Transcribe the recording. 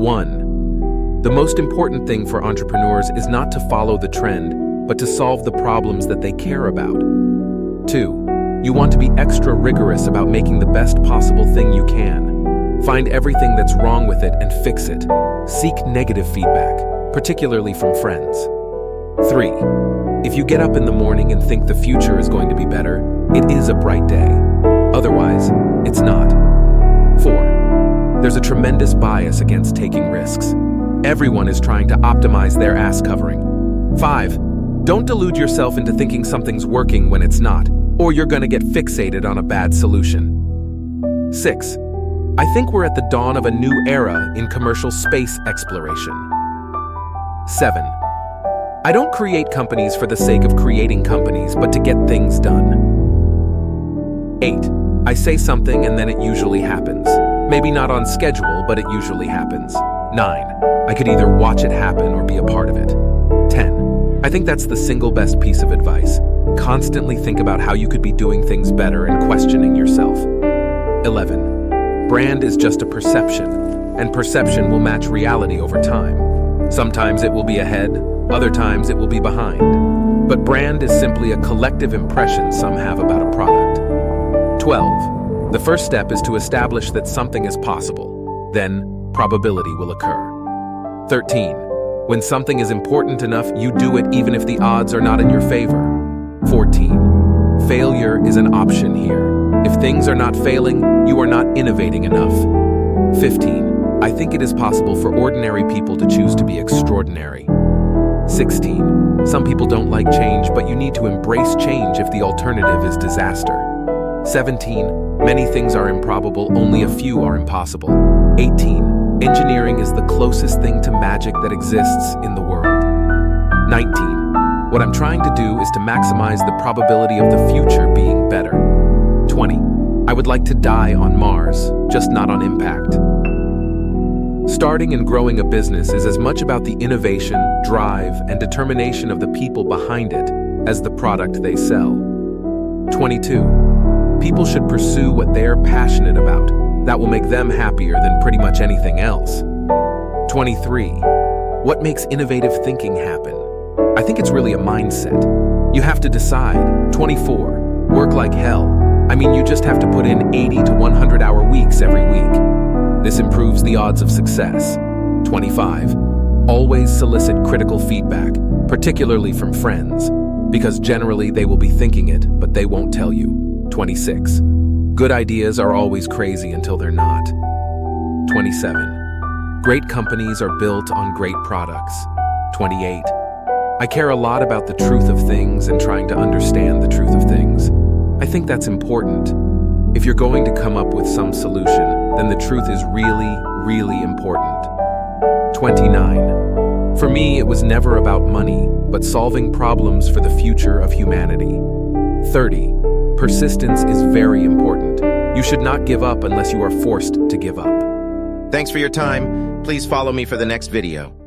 1. The most important thing for entrepreneurs is not to follow the trend, but to solve the problems that they care about. 2. You want to be extra rigorous about making the best possible thing you can. Find everything that's wrong with it and fix it. Seek negative feedback, particularly from friends. 3. If you get up in the morning and think the future is going to be better, it is a bright day. Otherwise, it's not. 4. There's a tremendous bias against taking risks. Everyone is trying to optimize their ass covering. 5. Don't delude yourself into thinking something's working when it's not, or you're gonna get fixated on a bad solution. 6. I think we're at the dawn of a new era in commercial space exploration. 7. I don't create companies for the sake of creating companies, but to get things done. 8. I say something and then it usually happens. Maybe not on schedule, but it usually happens. 9. I could either watch it happen or be a part of it. 10. I think that's the single best piece of advice. Constantly think about how you could be doing things better and questioning yourself. 11. Brand is just a perception, and perception will match reality over time. Sometimes it will be ahead, other times it will be behind. But brand is simply a collective impression some have about a product. 12. The first step is to establish that something is possible. Then, probability will occur. 13. When something is important enough, you do it even if the odds are not in your favor. 14. Failure is an option here. If things are not failing, you are not innovating enough. 15. I think it is possible for ordinary people to choose to be extraordinary. 16. Some people don't like change, but you need to embrace change if the alternative is disaster. 17. Many things are improbable, only a few are impossible. 18. Engineering is the closest thing to magic that exists in the world. 19. What I'm trying to do is to maximize the probability of the future being better. 20. I would like to die on Mars, just not on impact. Starting and growing a business is as much about the innovation, drive, and determination of the people behind it as the product they sell. 22. People should pursue what they're passionate about. That will make them happier than pretty much anything else. 23. What makes innovative thinking happen? I think it's really a mindset. You have to decide. 24. Work like hell. I mean, you just have to put in 80 to 100-hour weeks every week. This improves the odds of success. 25. Always solicit critical feedback, particularly from friends, because generally they will be thinking it, but they won't tell you. 26. Good ideas are always crazy until they're not. 27. Great companies are built on great products. 28. I care a lot about the truth of things and trying to understand the truth of things. I think that's important. If you're going to come up with some solution, then the truth is really, really important. 29. For me, it was never about money, but solving problems for the future of humanity. 30. Persistence is very important. You should not give up unless you are forced to give up. Thanks for your time. Please follow me for the next video.